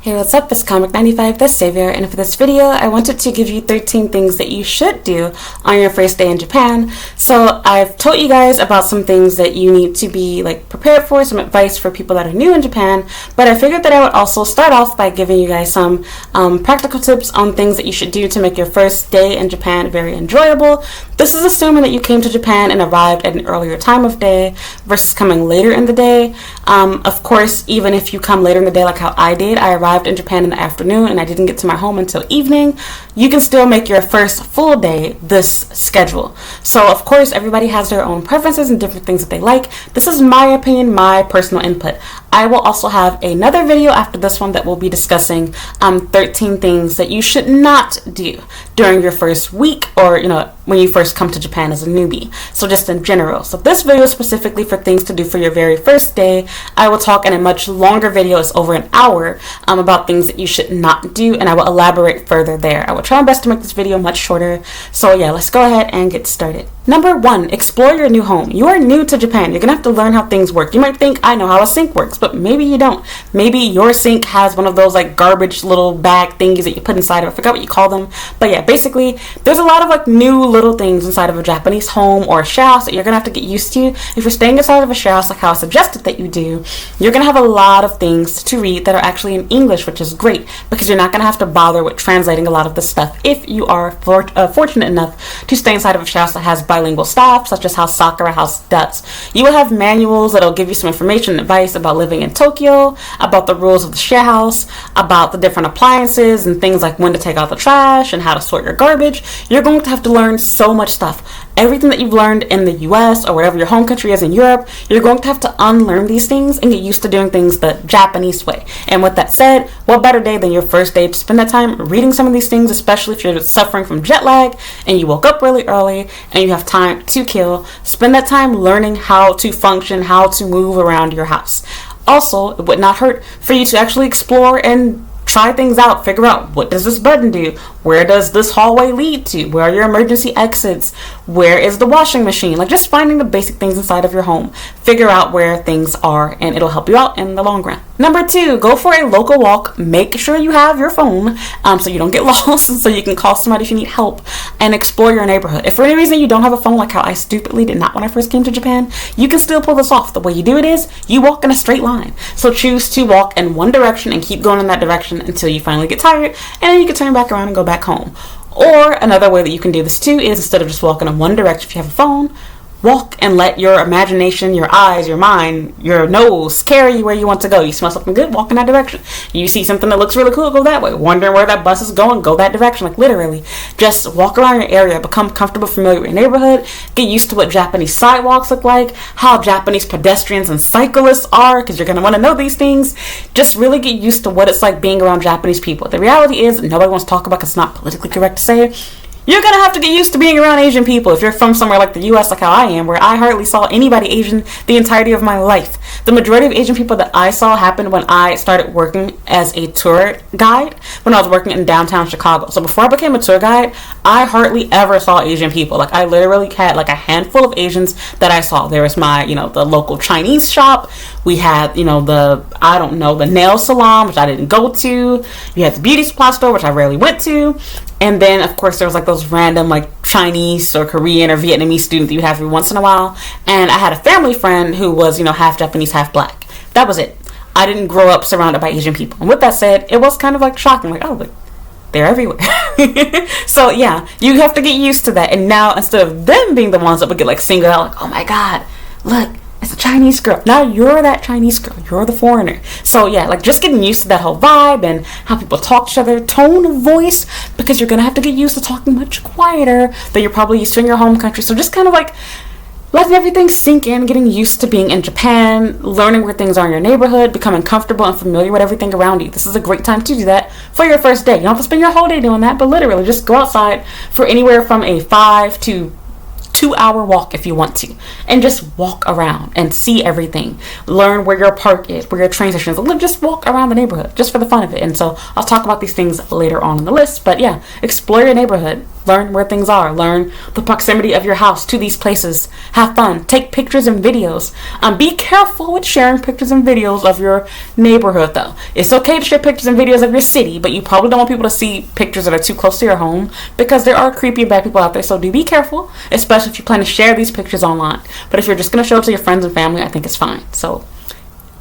Hey, what's up? It's Comic95, the Savior, and for this video, I wanted to give you 13 things that you should do on your first day in Japan. So I've told you guys about some things that you need to be prepared for, some advice for people that are new in Japan, but I figured that I would also start off by giving you guys some practical tips on things that you should do to make your first day in Japan very enjoyable. This is assuming that you came to Japan and arrived at an earlier time of day versus coming later in the day. Of course, even if you come later in the day like how I did, I arrived in Japan in the afternoon and I didn't get to my home until evening, you can still make your first full day this schedule. So of course, everybody has their own preferences and different things that they like. This is my opinion, my personal input. I will also have another video after this one that will be discussing 13 things that you should not do during your first week, or when you first come to Japan as a newbie. So just in general. So this video is specifically for things to do for your very first day. I will talk in a much longer video, it's over an hour, about things that you should not do, and I will elaborate further there. I will try my best to make this video much shorter. So yeah, let's go ahead and get started. Number 1, explore your new home. You are new to Japan. You're gonna have to learn how things work. You might think, I know how a sink works, but maybe you don't. Maybe your sink has one of those garbage little bag thingies that you put inside of. I forgot what you call them. But yeah, basically, there's a lot of new little things inside of a Japanese home or a share house that you're gonna have to get used to. If you're staying inside of a share house like how I suggested that you do, you're gonna have a lot of things to read that are actually in English, which is great because you're not gonna have to bother with translating a lot of this stuff if you are fortunate enough to stay inside of a share house that has bilingual staff, such as how Sakura House does. You will have manuals that'll give you some information and advice about living in Tokyo, about the rules of the share house, about the different appliances and things like when to take out the trash and how to sort your garbage. You're going to have to learn so much stuff. Everything that you've learned in the US or whatever your home country is in Europe, you're going to have to unlearn these things and get used to doing things the Japanese way. And with that said, what better day than your first day to spend that time reading some of these things, especially if you're suffering from jet lag and you woke up really early and you have time to kill. Spend that time learning how to function, how to move around your house. Also, it would not hurt for you to actually explore and try things out. Figure out, what does this button do? Where does this hallway lead to? Where are your emergency exits? Where is the washing machine? Just finding the basic things inside of your home. Figure out where things are and it'll help you out in the long run. Number 2, go for a local walk. Make sure you have your phone so you don't get lost and so you can call somebody if you need help, and explore your neighborhood. If for any reason you don't have a phone, like how I stupidly did not when I first came to Japan, you can still pull this off. The way you do it is you walk in a straight line. So choose to walk in one direction and keep going in that direction until you finally get tired, and then you can turn back around and go back home. Or another way that you can do this too is, instead of just walking in one direction if you have a phone, walk and let your imagination, your eyes, your mind, your nose carry you where you want to go. You smell something good, walk in that direction. You see something that looks really cool, go that way. Wondering where that bus is going, go that direction. Literally, just walk around your area, become comfortable, familiar with your neighborhood, get used to what Japanese sidewalks look like, how Japanese pedestrians and cyclists are, because you're going to want to know these things. Just really get used to what it's like being around Japanese people. The reality is, nobody wants to talk about because it's not politically correct to say, you're going to have to get used to being around Asian people if you're from somewhere like the US, like how I am, where I hardly saw anybody Asian the entirety of my life. The majority of Asian people that I saw happened when I started working as a tour guide, when I was working in downtown Chicago. So before I became a tour guide, I hardly ever saw Asian people. I literally had a handful of Asians that I saw. There was my, the local Chinese shop. We had, the nail salon, which I didn't go to. You had the beauty supply store, which I rarely went to. And then, of course, there was those random Chinese or Korean or Vietnamese students that you have every once in a while. And I had a family friend who was, half Japanese, half black. That was it. I didn't grow up surrounded by Asian people. And with that said, it was kind of shocking. They're everywhere. So yeah, you have to get used to that. And now, instead of them being the ones that would get singled out, oh my God, look, it's a Chinese girl. Now you're that Chinese girl. You're the foreigner. So yeah, just getting used to that whole vibe and how people talk to each other, tone of voice, because you're going to have to get used to talking much quieter than you're probably used to in your home country. So just kind of letting everything sink in, getting used to being in Japan, learning where things are in your neighborhood, becoming comfortable and familiar with everything around you. This is a great time to do that for your first day. You don't have to spend your whole day doing that, but literally just go outside for anywhere from a 5 to 2-hour walk if you want to, and just walk around and see everything. Learn where your park is, where your train station is. Just walk around the neighborhood just for the fun of it. And so I'll talk about these things later on in the list, but yeah, explore your neighborhood, Learn where things are. Learn the proximity of your house to these places. Have fun. Take pictures and videos. Be careful with sharing pictures and videos of your neighborhood, though. It's okay to share pictures and videos of your city, but you probably don't want people to see pictures that are too close to your home, because there are creepy and bad people out there. So do be careful, especially if you plan to share these pictures online. But if you're just going to show it to your friends and family, I think it's fine. So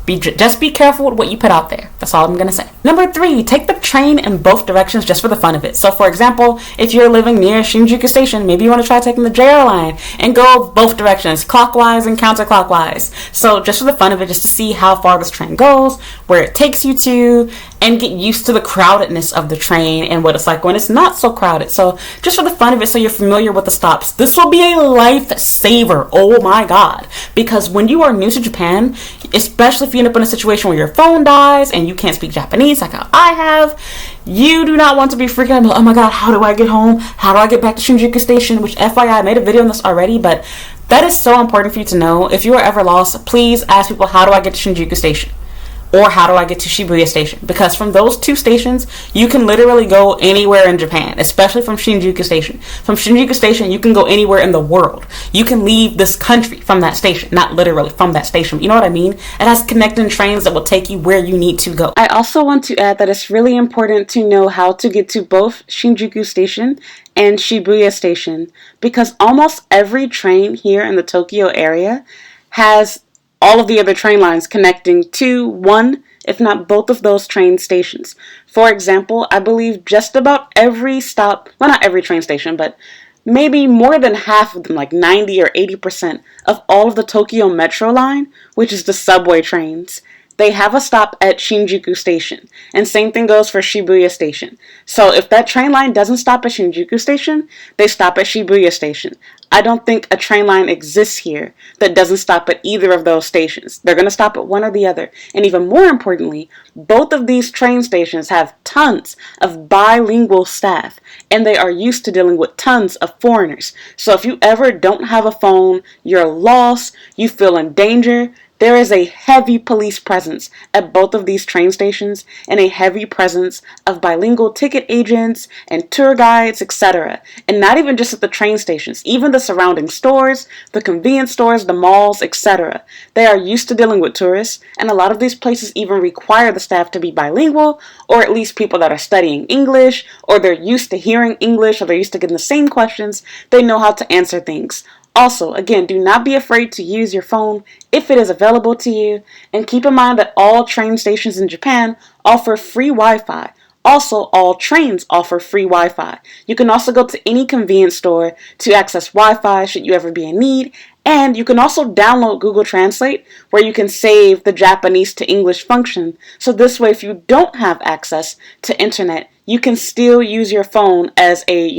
just be careful with what you put out there. That's all I'm going to say. Number 3, take the train in both directions just for the fun of it. So for example, if you're living near Shinjuku Station, maybe you want to try taking the JR line and go both directions, clockwise and counterclockwise. So just for the fun of it, just to see how far this train goes, where it takes you to, and get used to the crowdedness of the train and what it's like when it's not so crowded. So just for the fun of it, so you're familiar with the stops. This will be a lifesaver. Oh my God. Because when you are new to Japan, especially if you end up in a situation where your phone dies and you can't speak Japanese like how I have, you do not want to be freaking out about, oh my God, how do I get home? How do I get back to Shinjuku Station? Which FYI, I made a video on this already, but that is so important for you to know. If you are ever lost, please ask people, how do I get to Shinjuku Station? Or how do I get to Shibuya Station? Because from those 2 stations, you can literally go anywhere in Japan, especially from Shinjuku Station. From Shinjuku Station, you can go anywhere in the world. You can leave this country from that station, not literally from that station. You know what I mean? It has connecting trains that will take you where you need to go. I also want to add that it's really important to know how to get to both Shinjuku Station and Shibuya Station, because almost every train here in the Tokyo area has all of the other train lines connecting to one, if not both of those train stations. For example, I believe just about every stop, well, not every train station, but maybe more than half of them, like 90 or 80% of all of the Tokyo Metro line, which is the subway trains, they have a stop at Shinjuku Station. And same thing goes for Shibuya Station. So if that train line doesn't stop at Shinjuku Station, they stop at Shibuya Station. I don't think a train line exists here that doesn't stop at either of those stations. They're going to stop at one or the other. And even more importantly, both of these train stations have tons of bilingual staff, and they are used to dealing with tons of foreigners. So if you ever don't have a phone, you're lost, you feel in danger, there is a heavy police presence at both of these train stations, and a heavy presence of bilingual ticket agents and tour guides, etc. And not even just at the train stations, even the surrounding stores, the convenience stores, the malls, etc. They are used to dealing with tourists, and a lot of these places even require the staff to be bilingual, or at least people that are studying English, or they're used to hearing English, or they're used to getting the same questions. They know how to answer things. Also, again, do not be afraid to use your phone if it is available to you, and keep in mind that all train stations in Japan offer free Wi-Fi. Also, all trains offer free Wi-Fi. You can also go to any convenience store to access Wi-Fi should you ever be in need, and you can also download Google Translate, where you can save the Japanese to English function. So this way, if you don't have access to internet, you can still use your phone as a,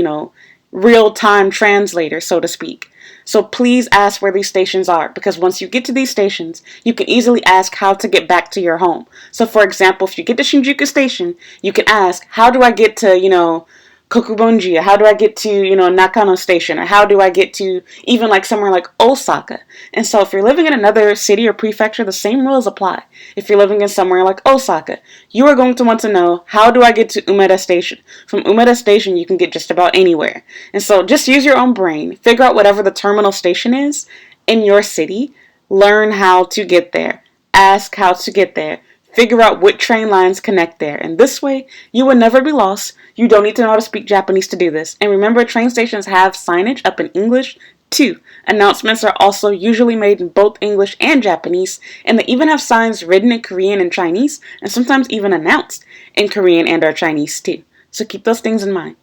real-time translator, so to speak. So please ask where these stations are, because once you get to these stations, you can easily ask how to get back to your home. So for example, if you get to Shinjuku Station, you can ask, how do I get to, Kokubunji? How do I get to, Nakano Station? Or how do I get to even like somewhere like Osaka? And so if you're living in another city or prefecture, the same rules apply. If you're living in somewhere like Osaka, you are going to want to know, how do I get to Umeda Station? From Umeda Station, you can get just about anywhere. And so just use your own brain. Figure out whatever the terminal station is in your city. Learn how to get there. Ask how to get there. Figure out what train lines connect there. And this way, you will never be lost. You don't need to know how to speak Japanese to do this. And remember, train stations have signage up in English too. Announcements are also usually made in both English and Japanese. And they even have signs written in Korean and Chinese, and sometimes even announced in Korean and or Chinese too. So keep those things in mind.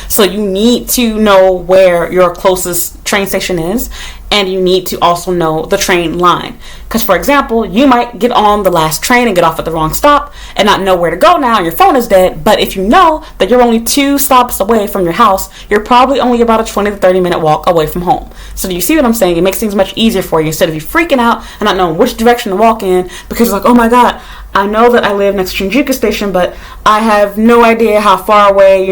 So you need to know where your closest train station is, and you need to also know the train line. Because for example, you might get on the last train and get off at the wrong stop and not know where to go now, and your phone is dead. But if you know that you're only 2 stops away from your house, you're probably only about a 20 to 30 minute walk away from home. So do you see what I'm saying? It makes things much easier for you instead of you freaking out and not knowing which direction to walk in, because you're like, oh my God, I know that I live next to Shinjuku Station, but I have no idea how far away,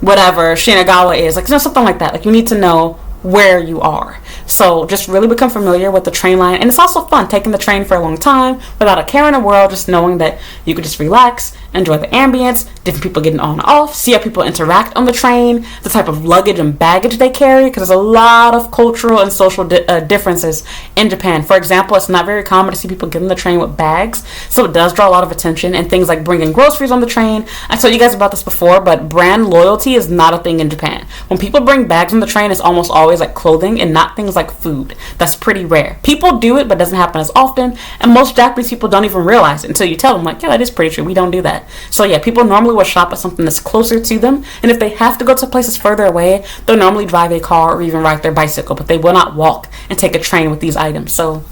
whatever Shinagawa is, something like that. You need to know where you are. So just really become familiar with the train line. And it's also fun taking the train for a long time without a care in the world, just knowing that you could just relax enjoy the ambience, different people getting on and off, see how people interact on the train, the type of luggage and baggage they carry, because there's a lot of cultural and social differences in Japan. For example, it's not very common to see people get on the train with bags, so it does draw a lot of attention. And things like bringing groceries on the train, I told you guys about this before, but brand loyalty is not a thing in Japan. When people bring bags on the train, it's almost always like clothing and not things like food. That's pretty rare. People do it, but it doesn't happen as often, and most Japanese people don't even realize it until you tell them, like, yeah, that is pretty true, we don't do that. So yeah, people normally will shop at something that's closer to them, and if they have to go to places further away, they'll normally drive a car or even ride their bicycle, but they will not walk and take a train with these items. So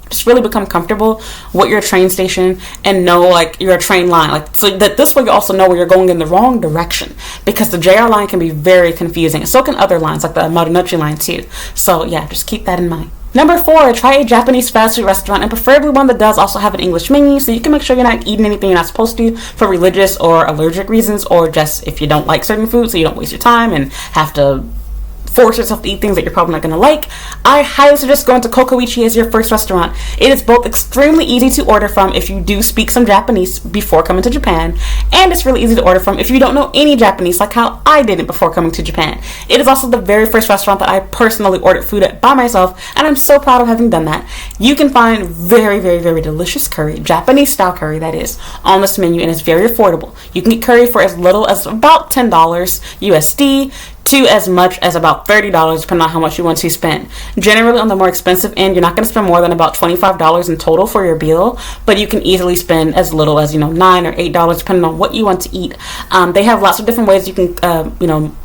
just really become comfortable with your train station and know like your train line, like, so that this way you also know where you're going in the wrong direction, because the JR line can be very confusing, and so can other lines like the Marunouchi line too. So yeah, just keep that in mind. Number 4, try a Japanese fast food restaurant, and preferably one that does also have an English menu, so you can make sure you're not eating anything you're not supposed to for religious or allergic reasons, or just if you don't like certain food, so you don't waste your time and have to force yourself to eat things that you're probably not going to like. I highly suggest going to Kokoichi as your first restaurant. It is both extremely easy to order from if you do speak some Japanese before coming to Japan, and it's really easy to order from if you don't know any Japanese, like how I didn't before coming to Japan. It is also the very first restaurant that I personally ordered food at by myself, and I'm so proud of having done that. You can find very, very, very delicious curry, Japanese style curry that is, on this menu, and it's very affordable. You can get curry for as little as about $10 USD to as much as about $30, depending on how much you want to spend. Generally, on the more expensive end, you're not going to spend more than about $25 in total for your bill, but you can easily spend as little as, $9 or $8, depending on what you want to eat. They have lots of different ways you can,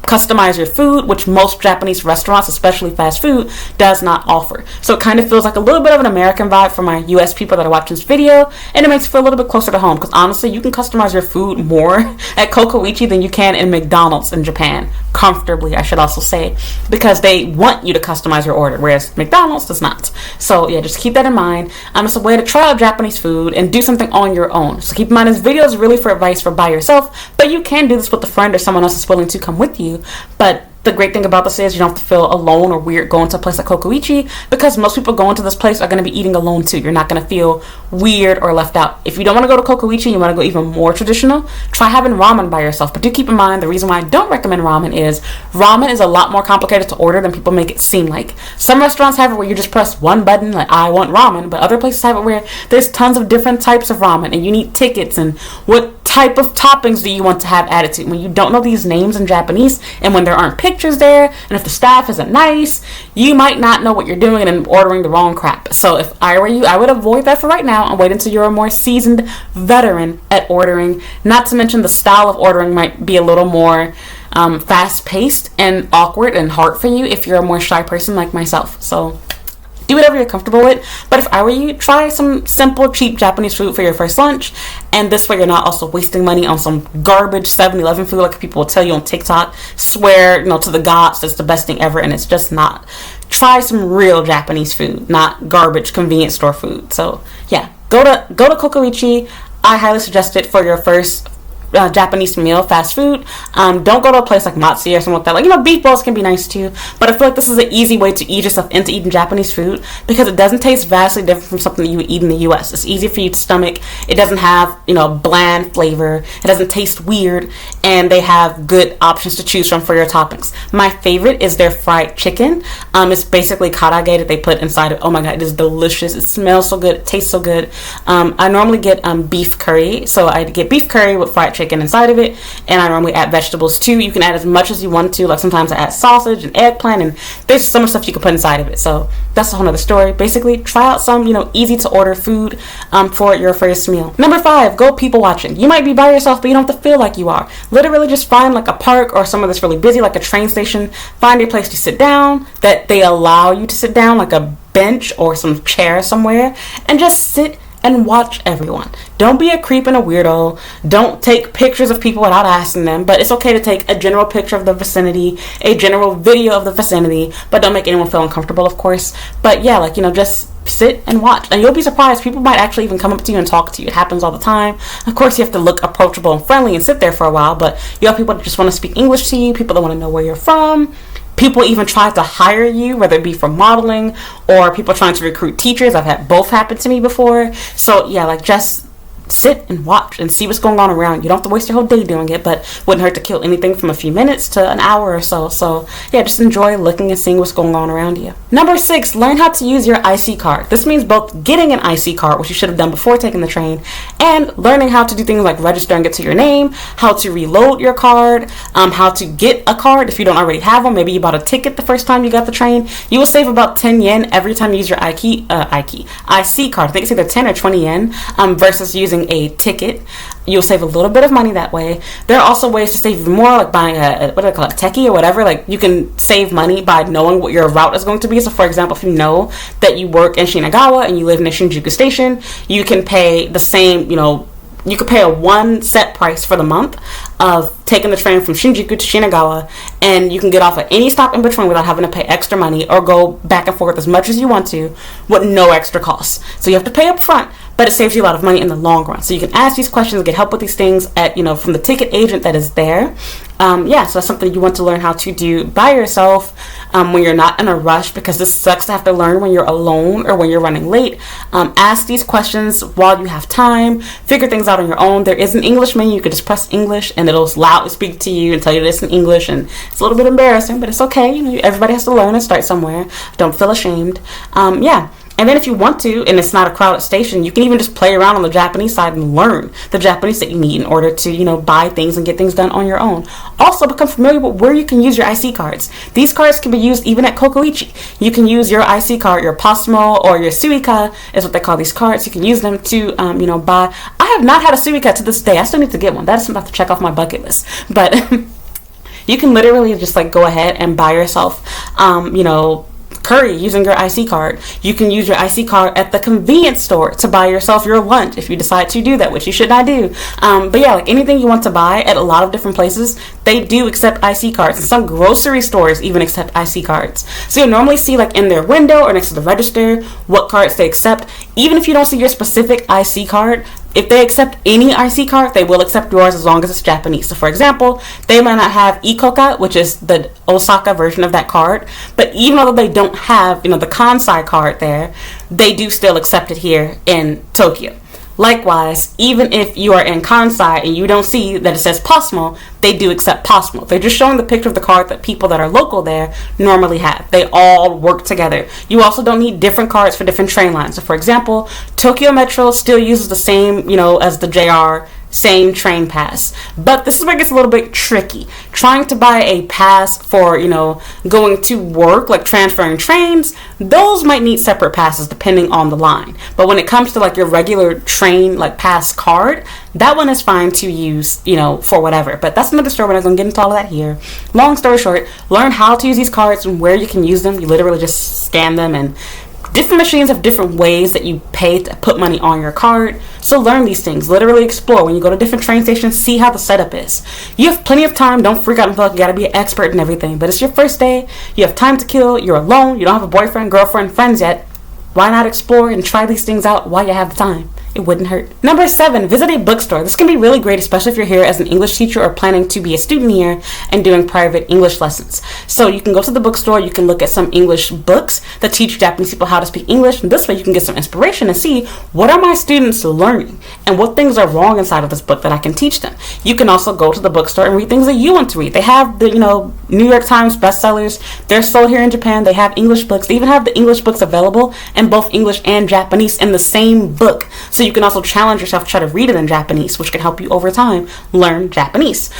customize your food, which most Japanese restaurants, especially fast food, does not offer. So it kind of feels like a little bit of an American vibe for my US people that are watching this video, and it makes it feel a little bit closer to home, because honestly, you can customize your food more at Kokoichi than you can in McDonald's in Japan. Comfortably, I should also say, because they want you to customize your order, whereas McDonald's does not. So yeah, just keep that in mind. It's a way to try out Japanese food and do something on your own. So keep in mind, this video is really for advice for by yourself, but you can do this with a friend or someone else that's willing to come with you. But the great thing about this is you don't have to feel alone or weird going to a place like Kokoichi, because most people going to this place are going to be eating alone too. You're not going to feel weird or left out. If you don't want to go to Kokoichi, you want to go even more traditional, try having ramen by yourself. But do keep in mind, the reason why I don't recommend ramen is a lot more complicated to order than people make it seem like. Some restaurants have it where you just press one button, like I want ramen, but other places have it where there's tons of different types of ramen, and you need tickets, and what type of toppings do you want to have added to. When you don't know these names in Japanese, and when there aren't pictures there, and if the staff isn't nice, you might not know what you're doing and ordering the wrong crap. So if I were you, I would avoid that for right now and wait until you're a more seasoned veteran at ordering. Not to mention the style of ordering might be a little more fast-paced and awkward and hard for you if you're a more shy person like myself. So do whatever you're comfortable with. But if I were you, try some simple, cheap Japanese food for your first lunch. And this way you're not also wasting money on some garbage 7-Eleven food like people will tell you on TikTok. Swear, to the gods, it's the best thing ever, and it's just not. Try some real Japanese food, not garbage convenience store food. So yeah, go to Kokoichi. I highly suggest it for your first Japanese meal, fast food. Don't go to a place like Matsuya or something like that. Like, beef bowls can be nice too, but I feel like this is an easy way to ease yourself into eating Japanese food, because it doesn't taste vastly different from something that you would eat in the US. It's easy for you to stomach. It doesn't have, bland flavor. It doesn't taste weird, and they have good options to choose from for your toppings. My favorite is their fried chicken. It's basically karage that they put inside of. Oh my god, it is delicious. It smells so good. It tastes so good. I normally get beef curry, so I get beef curry with fried chicken inside of it, and I normally add vegetables too. You can add as much as you want to. Like, sometimes I add sausage and eggplant, and there's so much stuff you can put inside of it. So that's a whole nother story. Basically, try out some easy to order food for your first meal. Number 5, go people watching. You might be by yourself, but you don't have to feel like you are. Literally just find like a park or somewhere that's really busy, like a train station. Find a place to sit down that they allow you to sit down, like a bench or some chair somewhere, and just sit and watch everyone. Don't be a creep and a weirdo. Don't take pictures of people without asking them, but it's okay to take a general picture of the vicinity, a general video of the vicinity, but don't make anyone feel uncomfortable, of course. But yeah, just sit and watch, and you'll be surprised. People might actually even come up to you and talk to you. It happens all the time. Of course, you have to look approachable and friendly and sit there for a while, but you have people that just want to speak English to you, people that want to know where you're from. People even try to hire you, whether it be for modeling or people trying to recruit teachers. I've had both happen to me before. So yeah, just sit and watch and see what's going on around. You don't have to waste your whole day doing it, but wouldn't hurt to kill anything from a few minutes to an hour or so. So yeah, just enjoy looking and seeing what's going on around you. Number 6, learn how to use your IC card. This means both getting an IC card, which you should have done before taking the train, and learning how to do things like registering it to your name, how to reload your card, how to get a card if you don't already have one. Maybe you bought a ticket the first time you got the train. You will save about 10 yen every time you use your IC card. I think it's either 10 or 20 yen versus using a ticket. You'll save a little bit of money that way. There are also ways to save even more, like buying a what do they call it, techie or whatever. Like you can save money by knowing what your route is going to be. So for example, if you know that you work in Shinagawa and you live near Shinjuku Station, you can pay the same, you could pay a one set price for the month of taking the train from Shinjuku to Shinagawa, and you can get off at any stop in between without having to pay extra money or go back and forth as much as you want to with no extra costs. So you have to pay up front, but it saves you a lot of money in the long run. So you can ask these questions, get help with these things at, from the ticket agent that is there. So that's something you want to learn how to do by yourself when you're not in a rush, because this sucks to have to learn when you're alone or when you're running late. Ask these questions while you have time. Figure things out on your own. There is an English menu. You could just press English and it'll loudly speak to you and tell you this in English, and it's a little bit embarrassing, but it's okay. Everybody has to learn and start somewhere. Don't feel ashamed. And then if you want to, and it's not a crowded station, you can even just play around on the Japanese side and learn the Japanese that you need in order to, buy things and get things done on your own. Also, become familiar with where you can use your IC cards. These cards can be used even at Kokoichi. You can use your IC card, your Pasmo or your Suica is what they call these cards. You can use them to, buy. I have not had a Suica to this day. I still need to get one. That is something I have to check off my bucket list. But you can literally just go ahead and buy yourself, curry using your IC card. You can use your IC card at the convenience store to buy yourself your lunch if you decide to do that, which you should not do. But yeah, anything you want to buy at a lot of different places, they do accept IC cards, and some grocery stores even accept IC cards. So you'll normally see in their window or next to the register what cards they accept. Even if you don't see your specific IC card, if they accept any IC card, they will accept yours as long as it's Japanese. So for example, they might not have Ikoka, which is the Osaka version of that card, but even though they don't have, the Kansai card there, they do still accept it here in Tokyo. Likewise, even if you are in Kansai and you don't see that it says Pasmo, they do accept Pasmo. They're just showing the picture of the card that people that are local there normally have. They all work together. You also don't need different cards for different train lines. So for example, Tokyo Metro still uses the same, as the JR, same train pass. But this is where it gets a little bit tricky. Trying to buy a pass for, going to work, like transferring trains, those might need separate passes depending on the line. But when it comes to your regular train pass card, that one is fine to use, for whatever. But that's another story. We're not going to get into all of that here. Long story short, learn how to use these cards and where you can use them. You literally just scan them, and different machines have different ways that you pay to put money on your card. So learn these things. Literally explore. When you go to different train stations, see how the setup is. You have plenty of time. Don't freak out and feel like you got to be an expert in everything. But it's your first day. You have time to kill. You're alone. You don't have a boyfriend, girlfriend, friends yet. Why not explore and try these things out while you have the time? It wouldn't hurt. Number 7, visit a bookstore. This can be really great, especially if you're here as an English teacher or planning to be a student here and doing private English lessons. So you can go to the bookstore, you can look at some English books that teach Japanese people how to speak English, and this way you can get some inspiration and see what are my students learning and what things are wrong inside of this book that I can teach them. You can also go to the bookstore and read things that you want to read. They have the, New York Times bestsellers. They're sold here in Japan. They have English books. They even have the English books available in both English and Japanese in the same book. So you can also challenge yourself to try to read it in Japanese, which can help you over time learn Japanese.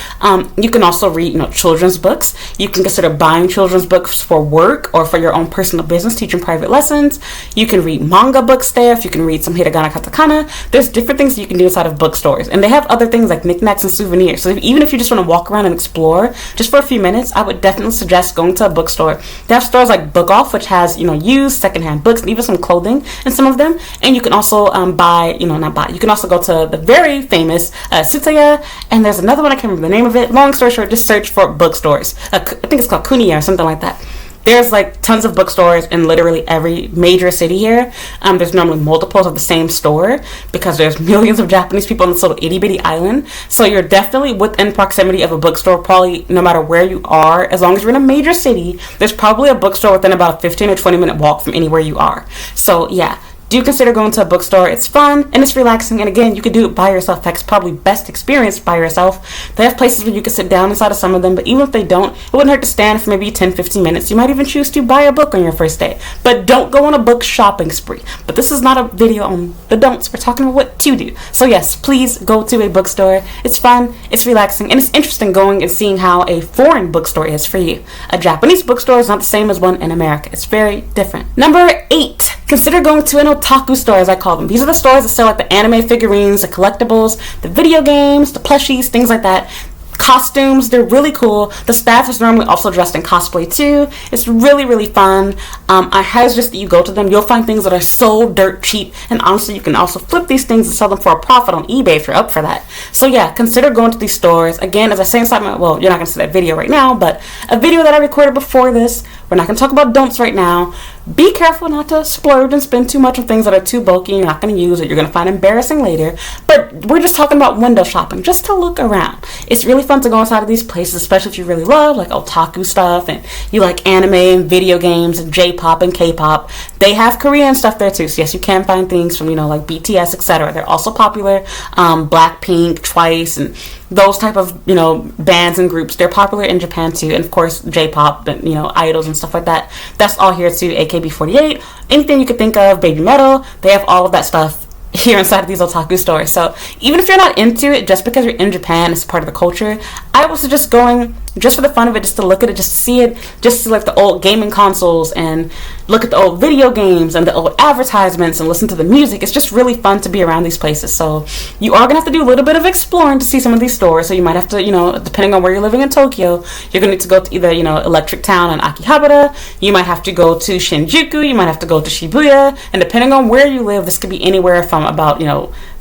You can also read, children's books. You can consider buying children's books for work or for your own personal business, teaching private lessons. You can read manga books there. If you can read some hiragana, katakana, there's different things you can do inside of bookstores. And they have other things like knickknacks and souvenirs. So even if you just want to walk around and explore just for a few minutes, I would definitely suggest going to a bookstore. They have stores like Book Off, which has, used secondhand books and even some clothing in some of them. And you can also you can also go to the very famous Tsutaya, and there's another one, I can't remember the name of it. Long story short, just search for bookstores. I think it's called Kuniya or something like that. There's tons of bookstores in literally every major city here. There's normally multiples of the same store because there's millions of Japanese people on this little itty bitty island. So you're definitely within proximity of a bookstore, probably no matter where you are. As long as you're in a major city, there's probably a bookstore within about a 15 or 20 minute walk from anywhere you are. So yeah, do consider going to a bookstore. It's fun and it's relaxing, and again, you could do it by yourself. That's probably best experience by yourself. They have places where you can sit down inside of some of them, but even if they don't, it wouldn't hurt to stand for maybe 10-15 minutes. You might even choose to buy a book on your first day, but don't go on a book shopping spree. But this is not a video on the don'ts. We're talking about what to do. So yes, please go to a bookstore. It's fun, it's relaxing, and it's interesting going and seeing how a foreign bookstore is for you. A Japanese bookstore is not the same as one in America. It's very different. Number 8, consider going to an otaku store, as I call them. These are the stores that sell like the anime figurines, the collectibles, the video games, the plushies, things like that. Costumes, they're really cool. The staff is normally also dressed in cosplay too. It's really, really fun. I highly suggest that you go to them. You'll find things that are so dirt cheap, and honestly, you can also flip these things and sell them for a profit on eBay if you're up for that. So yeah, consider going to these stores. Again, as I say inside my, well, you're not going to see that video right now, but a video that I recorded before this. We're not going to talk about don'ts right now. Be careful not to splurge and spend too much on things that are too bulky and you're not going to use, or you're going to find embarrassing later. But we're just talking about window shopping, just to look around. It's really fun to go inside of these places, especially if you really love like otaku stuff and you like anime and video games and J-pop and K-pop. They have Korean stuff there too. So yes, you can find things from, like BTS, etc. They're also popular. Blackpink, Twice, and those type of, bands and groups. They're popular in Japan too. And of course, J-pop, and, idols and stuff like that. That's all here too. AKB48, anything you could think of, baby metal, they have all of that stuff here inside of these otaku stores. So even if you're not into it, just because you're in Japan, it's part of the culture, I would suggest going just for the fun of it, just to look at it, just to see it, just to see like the old gaming consoles and look at the old video games and the old advertisements and listen to the music. It's just really fun to be around these places. So you are going to have to do a little bit of exploring to see some of these stores. So you might have to, depending on where you're living in Tokyo, you're going to need to go to either, Electric Town and Akihabara. You might have to go to Shinjuku. You might have to go to Shibuya. And depending on where you live, this could be anywhere from about,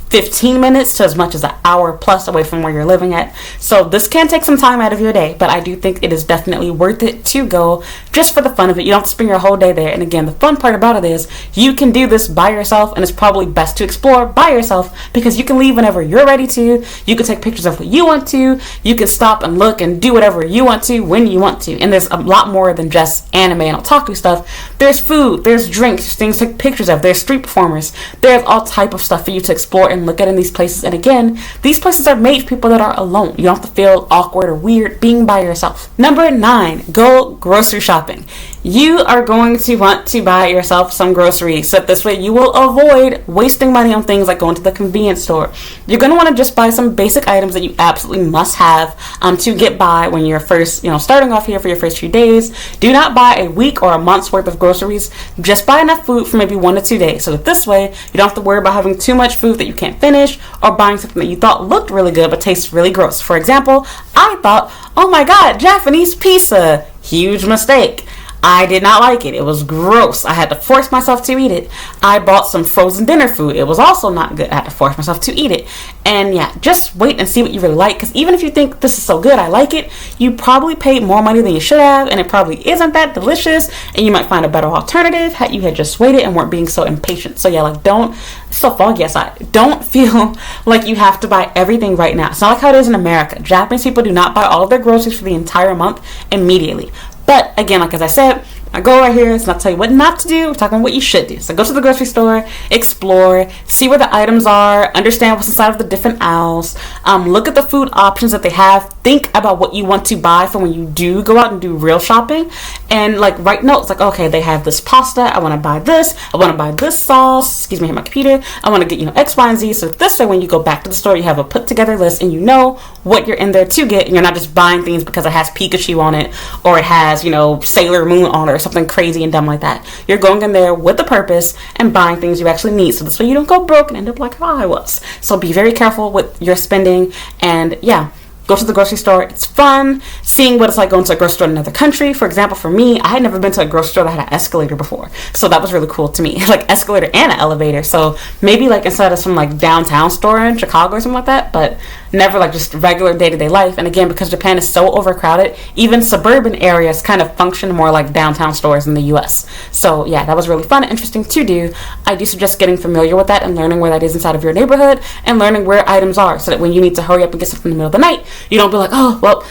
15 minutes to as much as an hour plus away from where you're living at. So this can take some time out of your day, but I do think it is definitely worth it to go just for the fun of it. You don't have to spend your whole day there. And again, the fun part about it is you can do this by yourself, and it's probably best to explore by yourself because you can leave whenever you're ready to. You can take pictures of what you want to. You can stop and look and do whatever you want to when you want to. And there's a lot more than just anime and otaku stuff. There's food, there's drinks, there's things to take pictures of, there's street performers. There's all type of stuff for you to explore and look at in these places. And again, these places are made for people that are alone. You don't have to feel awkward or weird being by yourself. Number 9, go grocery shopping. You are going to want to buy yourself some groceries, so this way you will avoid wasting money on things like going to the convenience store. You're going to want to just buy some basic items that you absolutely must have to get by when you're first, starting off here for your first few days. Do not buy a week or a month's worth of groceries. Just buy enough food for maybe 1 to 2 days, so that this way you don't have to worry about having too much food that you can't finish, or buying something that you thought looked really good but tastes really gross. For example, I thought, oh my god, Japanese pizza. Huge mistake. I did not like it. It was gross. I had to force myself to eat it. I bought some frozen dinner food. It was also not good. I had to force myself to eat it. And yeah, just wait and see what you really like, because even if you think this is so good, I like it, you probably paid more money than you should have, and it probably isn't that delicious, and you might find a better alternative had you had just waited and weren't being so impatient. So yeah, don't, it's so foggy outside. Don't feel like you have to buy everything right now. It's not like how it is in America. Japanese people do not buy all of their groceries for the entire month immediately. But again, like as I said, my goal right here is not to tell you what not to do. We're talking about what you should do. So go to the grocery store, explore, see where the items are, understand what's inside of the different aisles, look at the food options that they have, think about what you want to buy for when you do go out and do real shopping, and write notes like, okay, they have this pasta, I want to buy this, I want to buy this sauce, excuse me, I hit my computer, I want to get, X, Y, and Z. So this way when you go back to the store, you have a put together list and you know what you're in there to get, and you're not just buying things because it has Pikachu on it, or it has, Sailor Moon on it, or something crazy and dumb like that. You're going in there with a purpose and buying things you actually need, so this way you don't go broke and end up like how I was. So be very careful with your spending, and yeah, go to the grocery store. It's fun seeing what it's like going to a grocery store in another country. For example, for me, I had never been to a grocery store that had an escalator before, so that was really cool to me. Escalator and an elevator. So maybe instead of some downtown store in Chicago or something like that, but never just regular day-to-day life. And again, because Japan is so overcrowded, even suburban areas kind of function more like downtown stores in the US. So yeah, that was really fun and interesting to do. I do suggest getting familiar with that and learning where that is inside of your neighborhood, and learning where items are, so that when you need to hurry up and get something in the middle of the night, you don't be like, oh, well,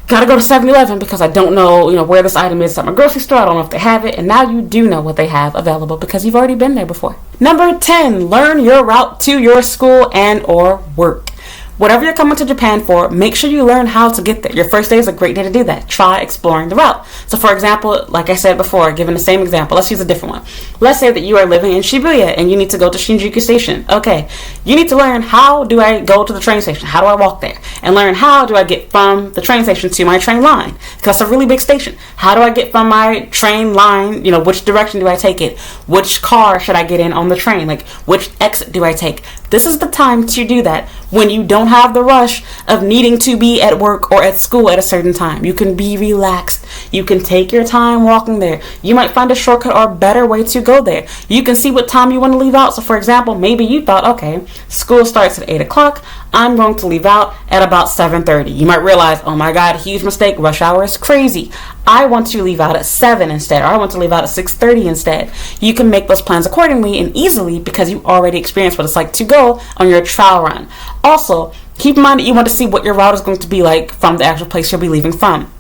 gotta go to 7-Eleven because I don't know, where this item is at my grocery store. I don't know if they have it. And now you do know what they have available because you've already been there before. Number 10, learn your route to your school and or work. Whatever you're coming to Japan for, make sure you learn how to get there. Your first day is a great day to do that. Try exploring the route. So for example, like I said before, given the same example, let's use a different one. Let's say that you are living in Shibuya and you need to go to Shinjuku Station. Okay, you need to learn, how do I go to the train station? How do I walk there? And learn, how do I get from the train station to my train line? Because it's a really big station. How do I get from my train line, which direction do I take it? Which car should I get in on the train? Like, which exit do I take? This is the time to do that when you don't have the rush of needing to be at work or at school at a certain time. You can be relaxed. You can take your time walking there. You might find a shortcut or a better way to go there. You can see what time you want to leave out. So for example, maybe you thought, okay, school starts at 8 o'clock. I'm going to leave out at about 7:30. You might realize, oh my God, huge mistake. Rush hour is crazy. I want to leave out at 7 instead, or I want to leave out at 6:30 instead. You can make those plans accordingly and easily because you already experienced what it's like to go on your trial run. Also, keep in mind that you want to see what your route is going to be like from the actual place you'll be leaving from.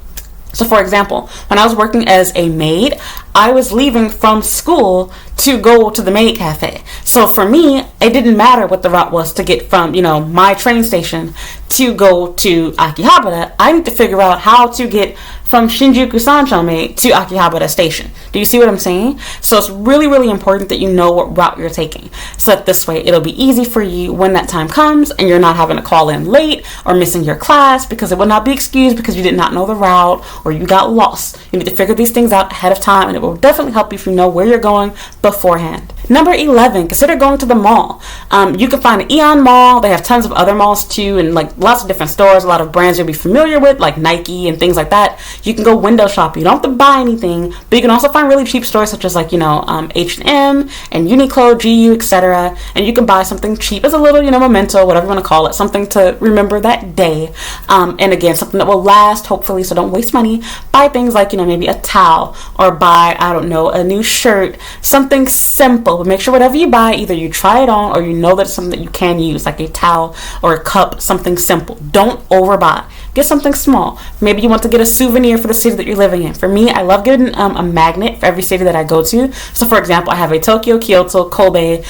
So for example, when I was working as a maid, I was leaving from school to go to the maid cafe. So for me, it didn't matter what the route was to get from, my train station to go to Akihabara. I need to figure out how to get from Shinjuku Sanchome to Akihabara Station. Do you see what I'm saying? So it's really, really important that you know what route you're taking. So that this way it'll be easy for you when that time comes and you're not having to call in late or missing your class because it will not be excused because you did not know the route or you got lost. You need to figure these things out ahead of time, and it will definitely help you if you know where you're going beforehand. Number 11, consider going to the mall. You can find an Aeon Mall. They have tons of other malls too, and like lots of different stores, a lot of brands you'll be familiar with, like Nike and things like that. You can go window shopping. You don't have to buy anything, but you can also find really cheap stores such as H&M and Uniqlo, GU, etc. And you can buy something cheap as a little, memento, whatever you want to call it, something to remember that day. And again, something that will last, hopefully, so don't waste money. Buy things like, maybe a towel, or buy, a new shirt, something simple. But make sure whatever you buy, either you try it on or you know that it's something that you can use, like a towel or a cup, something simple. Don't overbuy. Get something small. Maybe you want to get a souvenir for the city that you're living in. For me, I love getting a magnet for every city that I go to. So for example, I have a Tokyo, Kyoto, Kobe.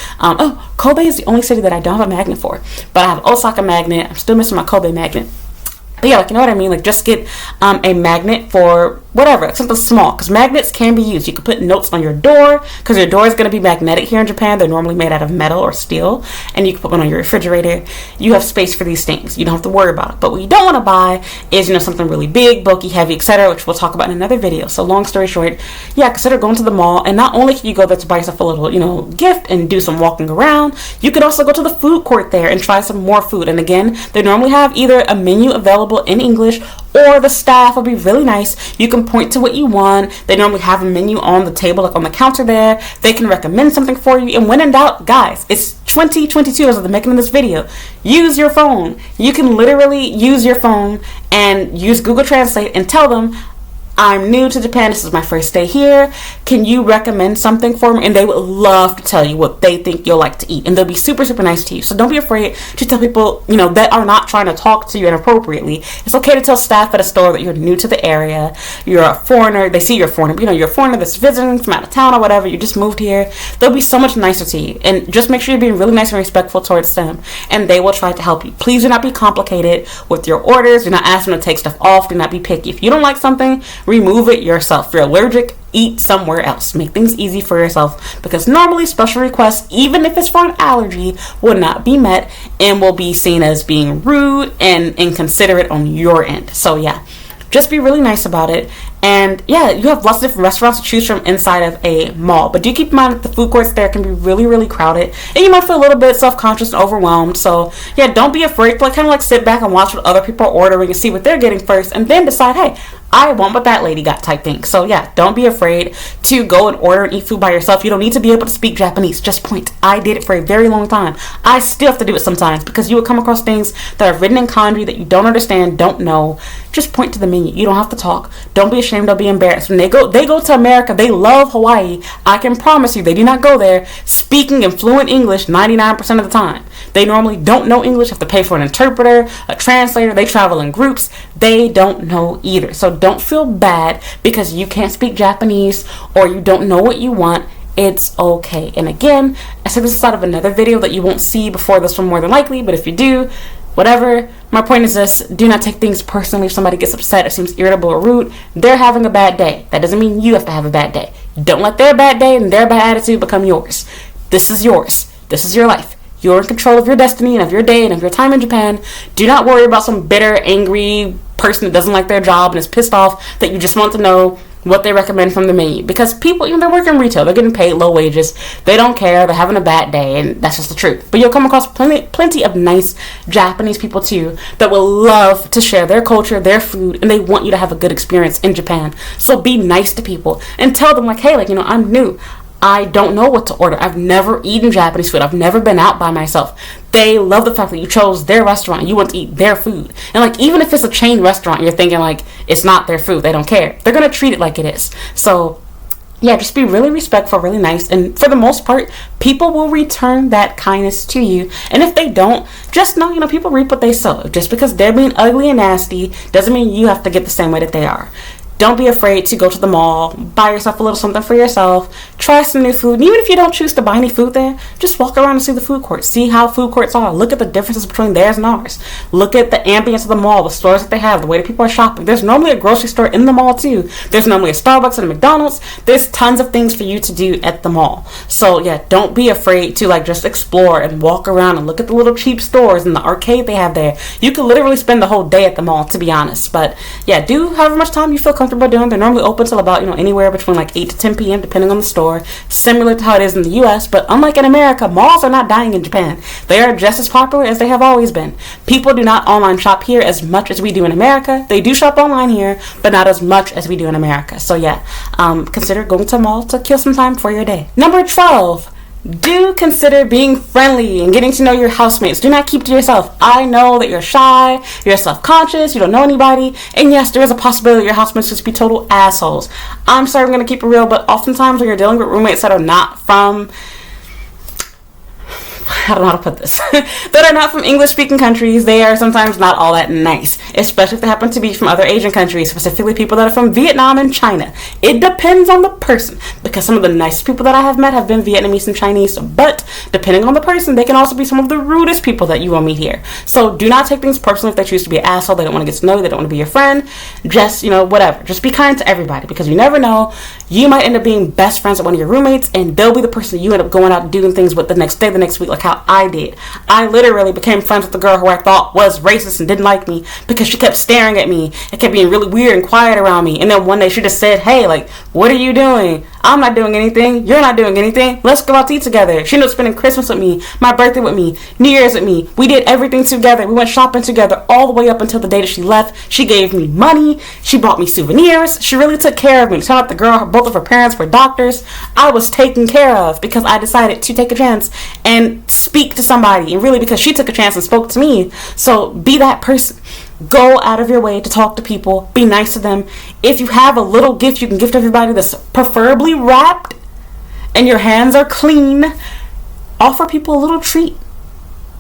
Kobe is the only city that I don't have a magnet for. But I have Osaka magnet. I'm still missing my Kobe magnet. But yeah, you know what I mean? Just get a magnet for whatever, something small, because magnets can be used. You can put notes on your door, because your door is going to be magnetic here in Japan. They're normally made out of metal or steel, and you can put one on your refrigerator. You have space for these things. You don't have to worry about it. But what you don't want to buy is, something really big, bulky, heavy, etc., which we'll talk about in another video. So long story short, yeah, consider going to the mall, and not only can you go there to buy yourself a little, gift and do some walking around, you could also go to the food court there and try some more food. And again, they normally have either a menu available in English, or the staff will be really nice. You can point to what you want. They normally have a menu on the table, like on the counter there. They can recommend something for you. And when in doubt, guys, it's 2022 as of the making of this video. Use your phone. You can literally use your phone and use Google Translate and tell them, I'm new to Japan. This is my first day here. Can you recommend something for me? And they would love to tell you what they think you'll like to eat. And they'll be super, super nice to you. So don't be afraid to tell people, that are not trying to talk to you inappropriately. It's okay to tell staff at a store that you're new to the area. You're a foreigner. They see you're a foreigner. You're a foreigner that's visiting from out of town or whatever. You just moved here. They'll be so much nicer to you. And just make sure you're being really nice and respectful towards them. And they will try to help you. Please do not be complicated with your orders. Do not ask them to take stuff off. Do not be picky. If you don't like something, remove it yourself. If you're allergic, eat somewhere else. Make things easy for yourself, because normally special requests, even if it's for an allergy, will not be met and will be seen as being rude and inconsiderate on your end. So yeah, just be really nice about it. And yeah, you have lots of different restaurants to choose from inside of a mall. But do keep in mind that the food courts there can be really, really crowded. And you might feel a little bit self-conscious and overwhelmed. So yeah, don't be afraid to kind of sit back and watch what other people are ordering and see what they're getting first. And then decide, hey, I want what that lady got type thing. So yeah, don't be afraid to go and order and eat food by yourself. You don't need to be able to speak Japanese. Just point. I did it for a very long time. I still have to do it sometimes, because you will come across things that are written in kanji that you don't understand, don't know. Just point to the menu. You don't have to talk. Don't be ashamed. Don't be embarrassed. When they go to America, they love Hawaii. I can promise you, they do not go there speaking in fluent English 99% of the time. They normally don't know English, have to pay for an interpreter, a translator, they travel in groups. They don't know either. So don't feel bad because you can't speak Japanese or you don't know what you want. It's okay. And again, I said this is out of another video that you won't see before this one more than likely, but if you do, whatever. My point is this: do not take things personally if somebody gets upset or seems irritable or rude. They're having a bad day. That doesn't mean you have to have a bad day. Don't let their bad day and their bad attitude become yours. This is yours. This is your life. You're in control of your destiny and of your day and of your time in Japan. Do not worry about some bitter, angry person that doesn't like their job and is pissed off that you just want to know what they recommend from the menu. Because people, they're working retail, they're getting paid low wages, they don't care, they're having a bad day, and that's just the truth. But you'll come across plenty of nice Japanese people too that will love to share their culture, their food, and they want you to have a good experience in Japan. So be nice to people and tell them, like, hey, like, I'm new, I don't know what to order, I've never eaten Japanese food, I've never been out by myself. They love the fact that you chose their restaurant and you want to eat their food. And like, even if it's a chain restaurant, you're thinking like it's not their food, they don't care, they're gonna treat it like it is. So yeah, just be really respectful, really nice, and for the most part, people will return that kindness to you. And if they don't, just know, people reap what they sow. Just because they're being ugly and nasty doesn't mean you have to get the same way that they are. Don't be afraid to go to the mall, buy yourself a little something for yourself, try some new food. And even if you don't choose to buy any food there, just walk around and see the food courts. See how food courts are. Look at the differences between theirs and ours. Look at the ambience of the mall, the stores that they have, the way that people are shopping. There's normally a grocery store in the mall too. There's normally a Starbucks and a McDonald's. There's tons of things for you to do at the mall. So yeah, don't be afraid to just explore and walk around and look at the little cheap stores and the arcade they have there. You could literally spend the whole day at the mall, to be honest. But yeah, do however much time you feel comfortable doing. They're normally open till about anywhere between 8 to 10 p.m. depending on the store, similar to how it is in the US. But unlike in America, malls are not dying in Japan. They are just as popular as they have always been. People do not online shop here as much as we do in America. They do shop online here, but not as much as we do in America. So yeah, consider going to a mall to kill some time for your day. Number 12. Do consider being friendly and getting to know your housemates. Do not keep to yourself. I know that you're shy, you're self-conscious, you don't know anybody, and yes, there is a possibility your housemates just be total assholes. I'm sorry, I'm going to keep it real, but oftentimes when you're dealing with roommates that are not from, I don't know how to put this, that are not from English-speaking countries, they are sometimes not all that nice, especially if they happen to be from other Asian countries, specifically people that are from Vietnam and China. It depends on the person, because some of the nicest people that I have met have been Vietnamese and Chinese, but depending on the person, they can also be some of the rudest people that you will meet here. So do not take things personally if they choose to be an asshole, they don't want to get to know you, they don't want to be your friend, just, whatever. Just be kind to everybody, because you never know, you might end up being best friends with one of your roommates, and they'll be the person you end up going out and doing things with the next day, the next week, like how I did. I literally became friends with the girl who I thought was racist and didn't like me because she kept staring at me and kept being really weird and quiet around me. And then one day she just said, hey, what are you doing? I'm not doing anything. You're not doing anything. Let's go out to eat together. She ended up spending Christmas with me, my birthday with me, New Year's with me. We did everything together. We went shopping together all the way up until the day that she left. She gave me money. She bought me souvenirs. She really took care of me. It turned out the girl, both of her parents were doctors. I was taken care of because I decided to take a chance and speak to somebody, and really because she took a chance and spoke to me. So be that person. Go out of your way to talk to people. Be nice to them. If you have a little gift you can gift everybody that's preferably wrapped and your hands are clean, offer people a little treat.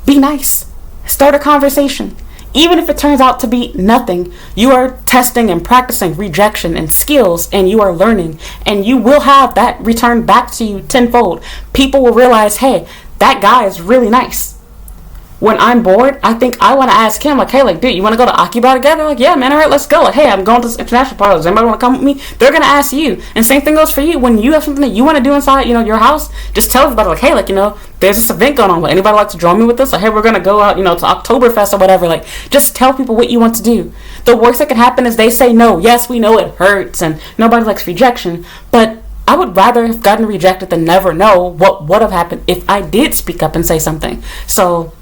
Be nice. Start a conversation. Even if it turns out to be nothing, you are testing and practicing rejection and skills, and you are learning, and you will have that returned back to you tenfold. People will realize, hey, that guy is really nice. When I'm bored, I think I want to ask him, hey, dude, you want to go to Akiba together? Yeah, man, all right, let's go. Hey, I'm going to this international party. Does anybody want to come with me? They're going to ask you. And same thing goes for you. When you have something that you want to do inside, your house, just tell everybody, hey, there's this event going on. Would anybody like to join me with this? Or, hey, we're going to go out, to Oktoberfest or whatever. Just tell people what you want to do. The worst that can happen is they say no. Yes, we know it hurts, and nobody likes rejection, but I would rather have gotten rejected than never know what would have happened if I did speak up and say something. So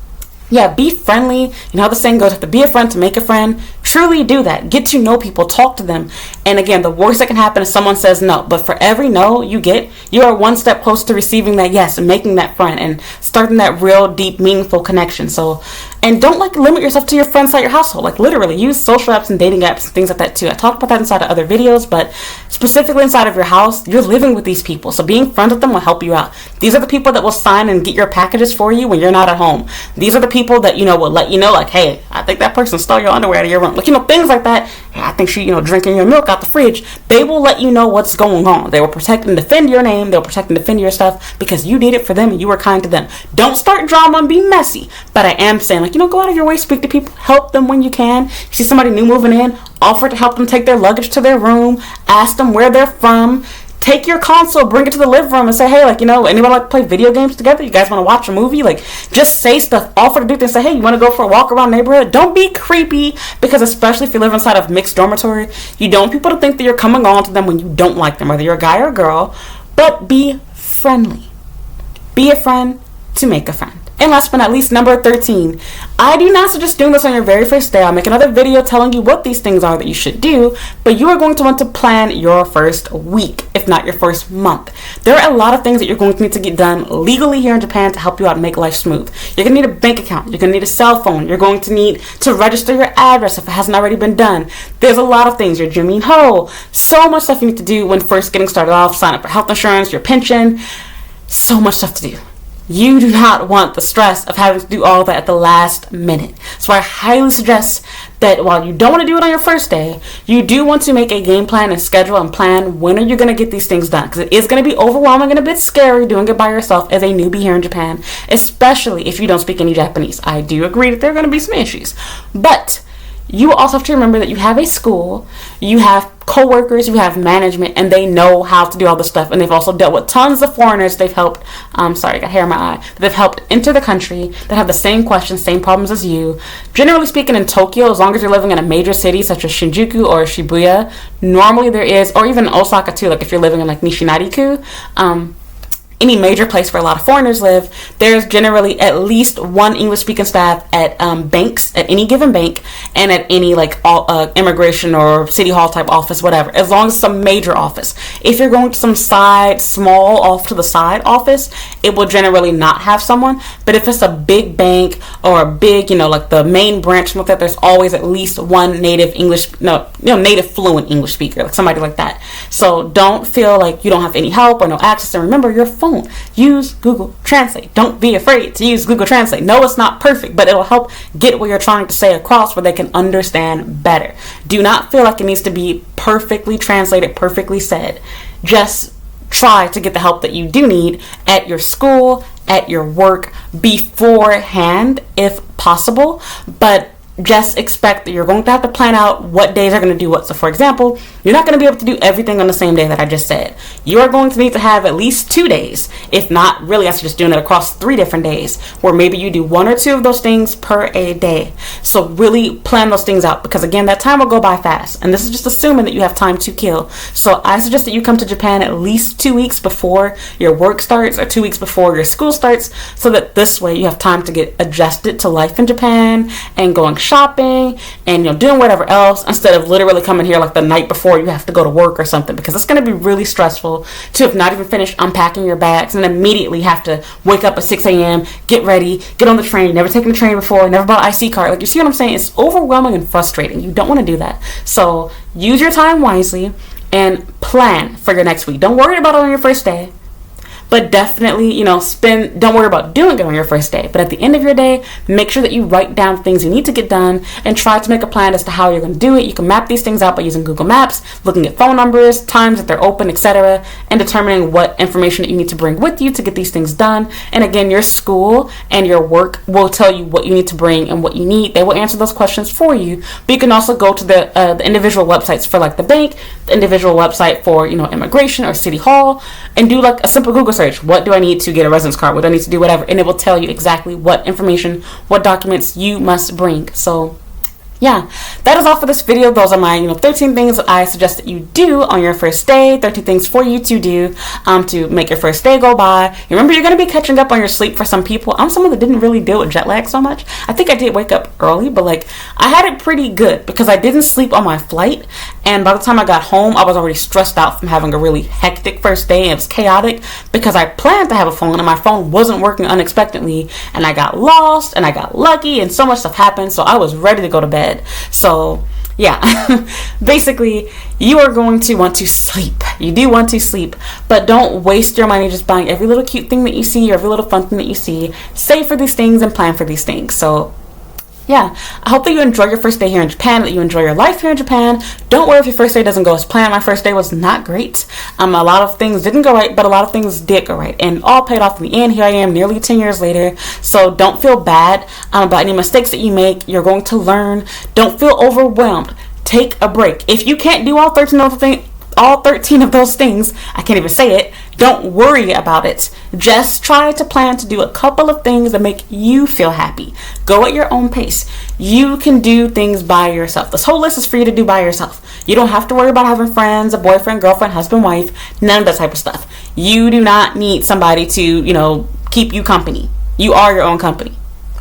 yeah, be friendly. How the saying goes, you have to be a friend to make a friend. Truly do that. Get to know people. Talk to them. And again, the worst that can happen is someone says no. But for every no you get, you are one step closer to receiving that yes and making that friend and starting that real, deep, meaningful connection. So And don't like limit yourself to your friends inside your household. Like literally use social apps and dating apps and things like that too. I talked about that inside of other videos, but specifically inside of your house, you're living with these people. So being friends with them will help you out. These are the people that will sign and get your packages for you when you're not at home. These are the people that, will let you know, like, hey, I think that person stole your underwear out of your room. Like, things like that. I think she, drinking your milk out the fridge. They will let you know what's going on. They will protect and defend your name. They'll protect and defend your stuff because you did it for them and you were kind to them. Don't start drama and be messy. But I am saying, like, go out of your way, speak to people, help them when you can. You see somebody new moving in, offer to help them take their luggage to their room, ask them where they're from. Take your console, bring it to the living room and say, hey, like, anybody like to play video games together? You guys want to watch a movie? Like, just say stuff, offer to do things. Say, hey, you want to go for a walk around the neighborhood? Don't be creepy, because especially if you live inside of mixed dormitory, you don't want people to think that you're coming on to them when you don't like them, whether you're a guy or a girl. But be friendly. Be a friend to make a friend. And last but not least, number 13. I do not suggest doing this on your very first day. I'll make another video telling you what these things are that you should do, but you are going to want to plan your first week, if not your first month. There are a lot of things that you're going to need to get done legally here in Japan to help you out and make life smooth. You're going to need a bank account. You're going to need a cell phone. You're going to need to register your address if it hasn't already been done. There's a lot of things. Your Juminho. So much stuff you need to do when first getting started off. Sign up for health insurance, your pension. So much stuff to do. You do not want the stress of having to do all that at the last minute. So I highly suggest that while you don't want to do it on your first day, you do want to make a game plan and schedule and plan when are you going to get these things done. Because it is going to be overwhelming and a bit scary doing it by yourself as a newbie here in Japan, especially if you don't speak any Japanese. I do agree that there are going to be some issues. But you also have to remember that you have a school, you have co-workers, you have management, and they know how to do all this stuff. And they've also dealt with tons of foreigners they've helped, sorry, I got hair in my eye, they've helped enter the country that have the same questions, same problems as you. Generally speaking, in Tokyo, as long as you're living in a major city such as Shinjuku or Shibuya, normally there is, or even Osaka too, like if you're living in like Nishinariku, any major place where a lot of foreigners live, there's generally at least one English-speaking staff at banks, at any given bank, and at any like immigration or city hall type office, whatever, as long as it's a major office. If you're going to some side, small off to the side office, it will generally not have someone. But if it's a big bank or a big, like the main branch, like that, there's always at least one native native fluent English speaker, like somebody like that. So don't feel like you don't have any help or no access. And remember, your phone. Use Google Translate. Don't be afraid to use Google Translate. No, it's not perfect, but it'll help get what you're trying to say across where they can understand better. Do not feel like it needs to be perfectly translated, perfectly said. Just try to get the help that you do need at your school, at your work, beforehand if possible, but just expect that you're going to have to plan out what days are going to do what. So for example, you're not going to be able to do everything on the same day that I just said. You are going to need to have at least 2 days, if not really, I suggest doing it across 3 different days, where maybe you do 1 or 2 of those things per a day. So really plan those things out, because again, that time will go by fast, and this is just assuming that you have time to kill. So I suggest that you come to Japan at least 2 weeks before your work starts or 2 weeks before your school starts, so that this way you have time to get adjusted to life in Japan and going shopping and doing whatever else, instead of literally coming here like the night before you have to go to work or something, because it's going to be really stressful to have not even finished unpacking your bags and immediately have to wake up at 6 a.m., get ready, get on the train, never taken the train before, never bought an IC card. Like, you see what I'm saying? It's overwhelming and frustrating. You don't want to do that. So use your time wisely and plan for your next week. Don't worry about it on your first day, but definitely, don't worry about doing it on your first day. But at the end of your day, make sure that you write down things you need to get done and try to make a plan as to how you're going to do it. You can map these things out by using Google Maps, looking at phone numbers, times that they're open, etc., and determining what information that you need to bring with you to get these things done. And again, your school and your work will tell you what you need to bring and what you need. They will answer those questions for you. But you can also go to the individual websites for like the bank, the individual website for, immigration or city hall, and do like a simple Google search. What do I need to get a residence card? What do I need to do? Whatever. And it will tell you exactly what information, what documents you must bring. So yeah, that is all for this video. Those are my 13 things that I suggest that you do on your first day. 13 things for you to do to make your first day go by. Remember, you're going to be catching up on your sleep for some people. I'm someone that didn't really deal with jet lag so much. I think I did wake up early, but I had it pretty good because I didn't sleep on my flight, And by the time I got home, I was already stressed out from having a really hectic first day. It was chaotic because I planned to have a phone and my phone wasn't working unexpectedly, and I got lost and I got lucky and so much stuff happened, so I was ready to go to bed. So yeah, basically, you are going to want to sleep. You do want to sleep, but don't waste your money just buying every little cute thing that you see or every little fun thing that you see. Save for these things and plan for these things. So yeah, I hope that you enjoy your first day here in Japan, that you enjoy your life here in Japan. Don't worry if your first day doesn't go as planned. My first day was not great. A lot of things didn't go right, but a lot of things did go right, and all paid off in the end. Here I am nearly 10 years later. So don't feel bad about any mistakes that you make. You're going to learn. Don't feel overwhelmed. Take a break. If you can't do all 13 of those things, I can't even say it, don't worry about it. Just try to plan to do a couple of things that make you feel happy. Go at your own pace. You can do things by yourself. This whole list is for you to do by yourself. You don't have to worry about having friends, a boyfriend, girlfriend, husband, wife, none of that type of stuff. You do not need somebody to, keep you company. You are your own company.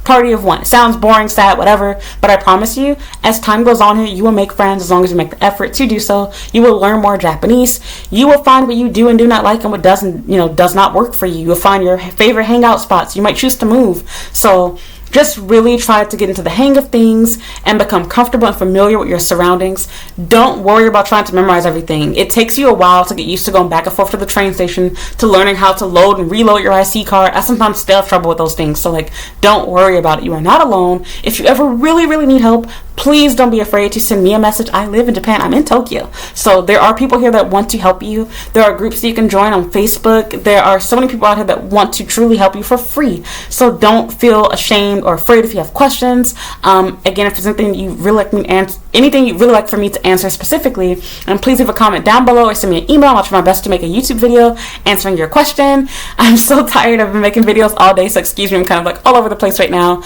Party of one. It sounds boring, sad, whatever, but I promise you, as time goes on here, you will make friends as long as you make the effort to do so. You will learn more Japanese. You will find what you do and do not like and what does not work for you. You'll find your favorite hangout spots. You might choose to move. So just really try to get into the hang of things and become comfortable and familiar with your surroundings. Don't worry about trying to memorize everything. It takes you a while to get used to going back and forth to the train station, to learning how to load and reload your IC card. I sometimes still have trouble with those things. So don't worry about it. You are not alone. If you ever really, really need help, please don't be afraid to send me a message. I live in Japan. I'm in Tokyo. So there are people here that want to help you. There are groups that you can join on Facebook. There are so many people out here that want to truly help you for free. So don't feel ashamed or afraid if you have questions. Again, if there's anything you really like for me to answer specifically, and please leave a comment down below or send me an email. I'll try my best to make a YouTube video answering your question. I'm so tired of making videos all day, so excuse me, I'm kind of all over the place right now.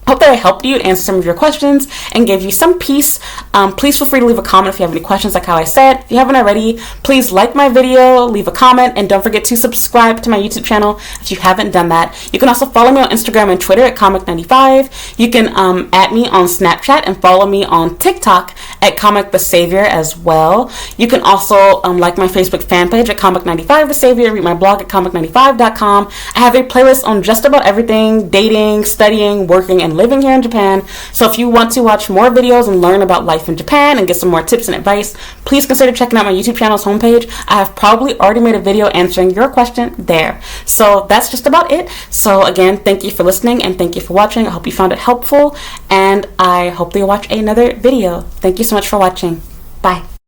Hope that I helped you to answer some of your questions and gave you some peace. Please feel free to leave a comment if you have any questions, like how I said. If you haven't already, please like my video, leave a comment, and don't forget to subscribe to my YouTube channel if you haven't done that. You can also follow me on Instagram and Twitter at Comic95. You can add me on Snapchat and follow me on TikTok at Comic the Savior as well. You can also like my Facebook fan page at Comic95 the Savior, read my blog at comic95.com. I have a playlist on just about everything: dating, studying, working, and living here in Japan. So if you want to watch more videos and learn about life in Japan and get some more tips and advice, please consider checking out my YouTube channel's homepage. I have probably already made a video answering your question there. So that's just about it. So again, thank you for listening and thank you for watching. I hope you found it helpful, and I hope that you'll watch another video. Thank you so much for watching. Bye.